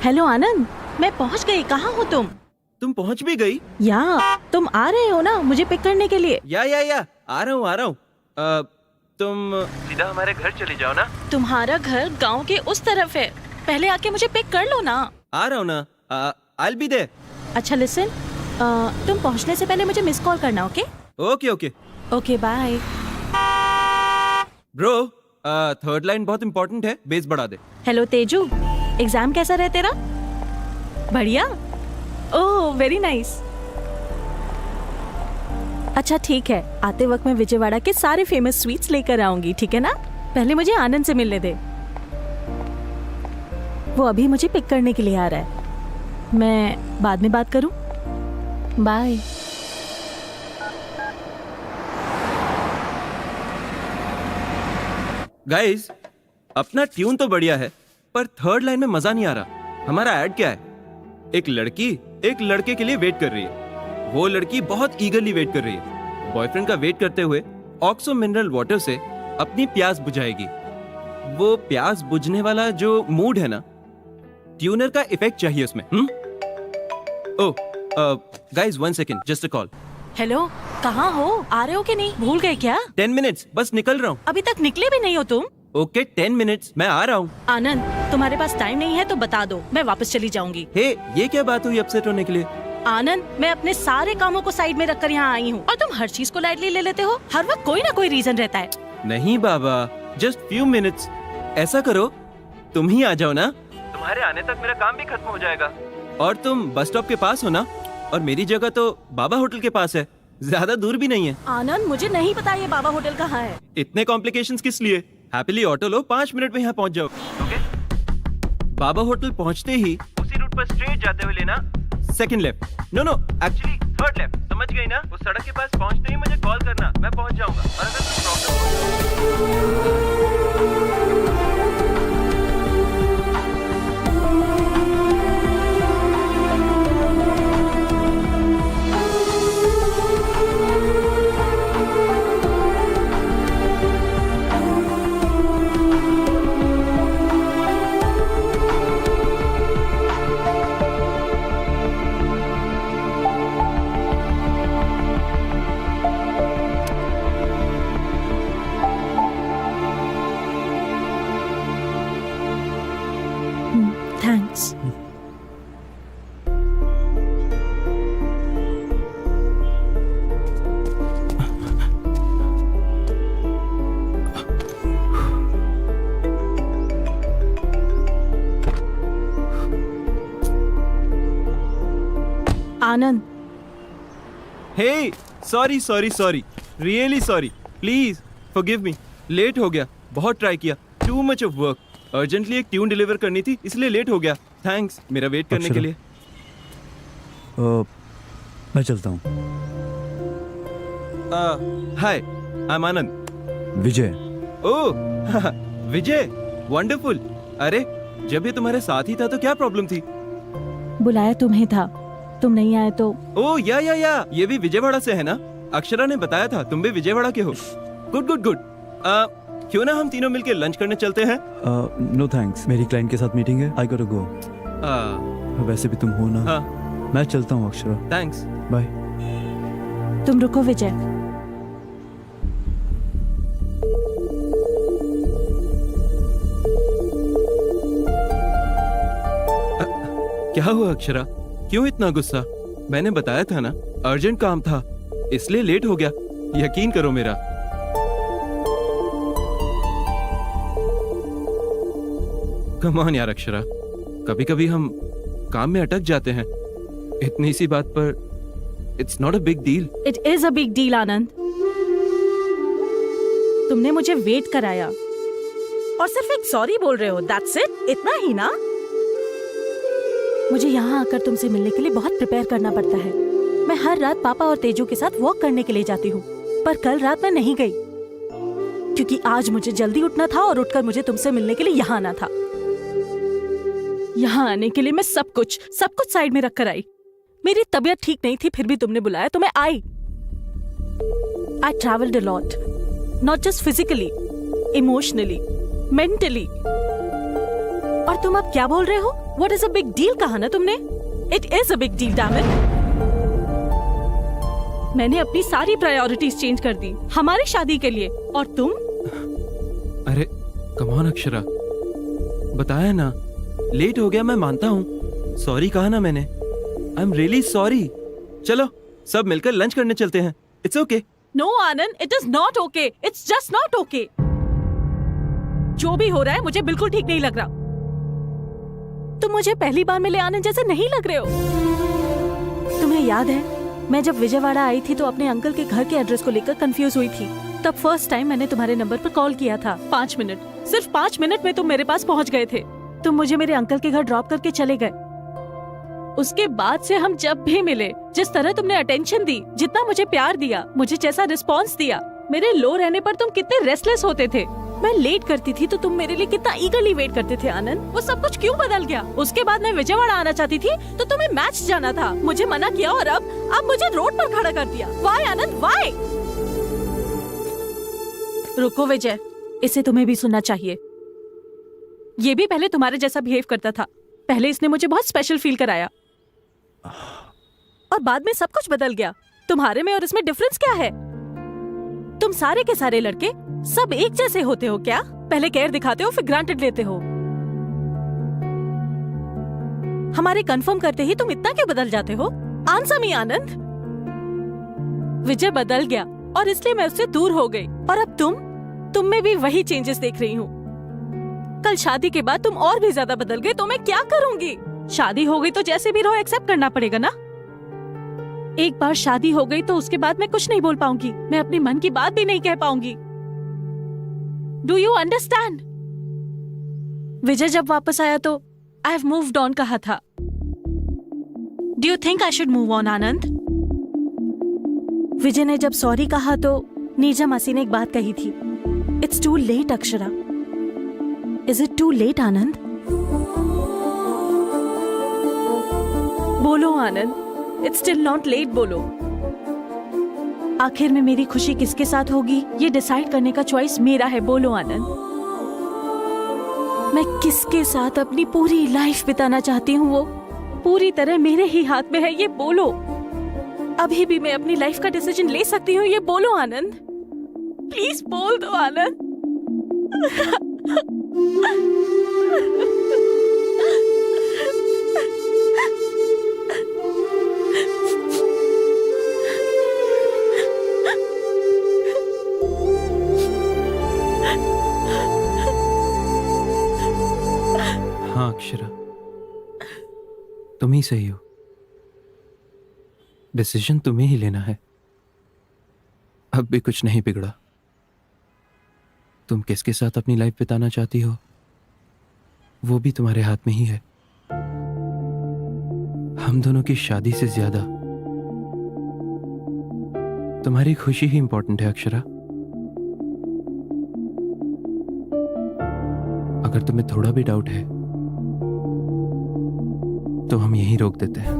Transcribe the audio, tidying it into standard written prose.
Hello आनंद, मैं पहुंच गई। कहाँ हो तुम? तुम पहुंच भी गई? या तुम आ रहे हो ना मुझे पिक करने के लिए? या आ रहा हूँ। तुम सीधा हमारे घर चली जाओ ना। तुम्हारा घर गांव के उस तरफ है, पहले आके मुझे पिक कर लो ना। आ रहा हूँ ना। I'll be there। अच्छा लिसन, तुम पहुंचने से पहले मुझे मिस कॉल करना। Okay okay okay bye. Bro, third line बहुत इंपॉर्टेंट है, बेस बढ़ा दे। हेलो तेजू, एग्जाम कैसा रहा तेरा? बढ़िया। Oh very nice. अच्छा ठीक है, आते वक्त मैं विजयवाड़ा के सारे फेमस स्वीट्स लेकर आऊंगी, ठीक है ना? पहले मुझे आनंद से मिलने दे, वो अभी मुझे पिक करने के लिए आ रहा है। मैं बाद में बात करूं? बाय। गाइस, अपना ट्यून तो बढ़िया है, पर थर्ड लाइन में मजा नहीं आ रहा। हमारा ऐड क्या है? एक लड़की एक लड़के के लिए वेट कर रही है। वो लड़की बहुत ईगरली वेट कर रही है। बॉयफ्रेंड का वेट करते हुए ऑक्सो मिनरल वाटर से अपनी प्यास बुझाएगी। वो प्यास बुझने वाला जो मूड है ना, ट्यूनर का इफेक्ट चाहिए उसमें। ओह guys, 1 second, just a call. Hello, कहाँ हो? आ रहे हो कि नहीं? भूल गए क्या? 10 मिनट्स, बस निकल रहा हूँ। अभी तक निकले भी नहीं हो तुम? ओके 10 मिनट्स, मैं आ रहा हूँ। आनंद, तुम्हारे पास टाइम नहीं है तो बता दो, मैं वापस चली जाऊंगी। हे, ये क्या बात हुई अपसेट होने के लिए? आनंद, मैं अपने सारे कामों को साइड में रखकर यहाँ आई हूँ और तुम हर चीज को लाइटली ले लेते हो। हर वक्त कोई ना कोई रीजन रहता है। नहीं बाबा, जस्ट फ्यू मिनट्स। ऐसा करो, तुम ही आ जाओ ना। तुम्हारे आने तक मेरा काम भी खत्म हो जाएगा। और तुम बस स्टॉप के पास हो ना, और मेरी जगह तो बाबा होटल के पास है, ज्यादा दूर भी नहीं है। आनंद, मुझे नहीं पता ये बाबा होटल कहाँ है। इतने कॉम्प्लिकेशंस किस लिए? हैप्पीली ऑटो लो, 5 मिनट में यहाँ पहुँच जाओ। ओके? बाबा होटल पहुँचते ही उसी रूट पर स्ट्रेट जाते हुए लेना second left. No actually third left. समझ गई ना? उस सड़क के पास पहुँचते ही मुझे कॉल करना, मैं पहुँच जाऊंगा। और अगर कोई problem thanks. Anand, hey, sorry, really sorry, please forgive me. Late हो गया, बहुत ट्राई किया, too much of work. Urgently एक ट्यून डिलीवर करनी थी, इसलिए लेट हो गया। थैंक्स मेरा वेट करने के लिए। मैं चलता हूँ। Hi, I am Anand. Vijay. Oh Vijay, wonderful. अरे, जब ये तुम्हारे साथ ही था तो क्या प्रॉब्लम थी? बुलाया तुम्हें था, तुम नहीं आए तो। ओह या ये भी विजयवाड़ा से है ना? अक्षरा ने बताया था तुम भी विजयवाड़ा के हो। गुड। क्यों ना हम तीनों मिलके लंच करने चलते हैं? नो थैंक्स, मेरी क्लाइंट के साथ मीटिंग है, आई गॉट टू गो। वैसे भी तुम हो ना। हाँ। मैं चलता हूँ अक्षरा। थैंक्स। बाय। तुम रुको विजय। क्या हुआ अक्षरा, क्यों इतना गुस्सा? मैंने बताया था ना, अर्जेंट काम था, इसलिए लेट हो गया। यकीन करो मेरा। कम ऑन यार अक्षरा, कभी कभी हम काम में अटक जाते हैं। इतनी सी बात पर it's not a big deal. It is a big deal Anand. तुमने मुझे वेट कराया और सिर्फ एक सॉरी बोल रहे हो, दैट्स इट? इतना ही ना? मुझे यहाँ आकर तुमसे मिलने के लिए बहुत प्रिपेयर करना पड़ता है। मैं हर रात पापा और तेजू के साथ वॉक करने के लिए जाती हूँ, पर कल रात मैं नहीं गई क्योंकि आज मुझे जल्दी उठना था और उठकर मुझे तुमसे मिलने के लिए यहाँ आना था। यहाँ आने के लिए मैं सब कुछ साइड में रखकर आई। मेरी तबीयत ठीक नहीं थी, फिर भी तुमने बुलाया तो मैं आई। I travelled a lot, not just physically, emotionally, mentally. और तुम अब क्या बोल रहे हो? What is a big deal कहा ना तुमने? It is a big deal, damn it. मैंने अपनी सारी प्रायोरिटीज चेंज कर दी हमारी शादी के लिए, और तुम? अरे कम ऑन अक्षरा, बताया ना, लेट हो गया, मैं मानता हूँ, सॉरी कहा ना मैंने, आई एम रियली सॉरी। चलो सब मिलकर लंच करने चलते हैं, it's okay. No, Anand, it is not okay. It's just not okay. जो भी हो रहा है मुझे बिल्कुल ठीक नहीं लग रहा। तुम मुझे पहली बार मिले आनंद जैसे नहीं लग रहे हो। तुम्हें याद है, मैं जब विजयवाड़ा आई थी तो अपने अंकल के घर के एड्रेस को लेकर कंफ्यूज हुई थी। तब फर्स्ट टाइम मैंने तुम्हारे नंबर पर कॉल किया था। 5 मिनट, सिर्फ 5 मिनट में तुम मेरे पास पहुंच गए थे। तुम मुझे मेरे अंकल के घर ड्रॉप करके चले गए। उसके बाद से हम जब भी मिले, जिस तरह तुमने अटेंशन दी, जितना मुझे प्यार दिया, मुझे जैसा रिस्पॉन्स दिया, मेरे लो रहने पर तुम कितने रेस्टलेस होते थे। मैं लेट करती थी तो तुम मेरे लिए कितना ईगरली वेट करते थे आनंद। वो सब कुछ क्यों बदल गया? उसके बाद मैं विजयवाड़ा आना चाहती थी तो तुम्हें मैच जाना था, मुझे मना किया, और अब मुझे रोड पर खड़ा कर दिया। वाई आनंद, वाई? रुको विजय, इसे तुम्हें भी सुनना चाहिए। ये भी पहले तुम्हारे जैसा बिहेव करता था। पहले इसने मुझे बहुत स्पेशल फील कराया, और बाद में सब कुछ बदल गया। तुम्हारे में और इसमें डिफरेंस क्या है? तुम सारे के सारे लड़के सब एक जैसे होते हो क्या? पहले केयर दिखाते हो, फिर ग्रांटेड लेते हो। हमारे कंफर्म करते ही तुम इतना क्यों बदल जाते हो? आंसर मी आनंद। विजय बदल गया और इसलिए मैं उससे दूर हो गई, और अब तुम में भी वही चेंजेस देख रही हूँ। कल शादी के बाद तुम और भी ज्यादा बदल गए, तो मैं क्या करूंगी? शादी हो गई तो जैसे भी रहो एक्सेप्ट करना पड़ेगा ना। एक बार शादी हो गई तो उसके बाद मैं कुछ नहीं बोल पाऊंगी, मैं अपने मन की बात भी नहीं कह पाऊंगी। Do you understand? विजय जब वापस आया तो आई हैव मूव्ड ऑन कहा था। Do you think I should move on Anand? Vijay ने जब सॉरी कहा तो नीरजा मासी ने एक बात कही थी, it's too late Akshara. Is it too late Anand? बोलो Anand, it's still not late, बोलो। आखिर में मेरी खुशी किसके साथ होगी ये डिसाइड करने का चॉइस मेरा है। बोलो आनंद, मैं किसके साथ अपनी पूरी लाइफ बिताना चाहती हूँ वो पूरी तरह मेरे ही हाथ में है, ये बोलो। अभी भी मैं अपनी लाइफ का डिसीजन ले सकती हूँ, ये बोलो आनंद। प्लीज बोल दो आनंद। हाँ अक्षरा, तुम ही सही हो, डिसीजन तुम्हें ही लेना है। अब भी कुछ नहीं बिगड़ा। तुम किसके साथ अपनी लाइफ बिताना चाहती हो वो भी तुम्हारे हाथ में ही है। हम दोनों की शादी से ज्यादा तुम्हारी खुशी ही इंपॉर्टेंट है अक्षरा। अगर तुम्हें थोड़ा भी डाउट है तो हम यहीं रोक देते हैं।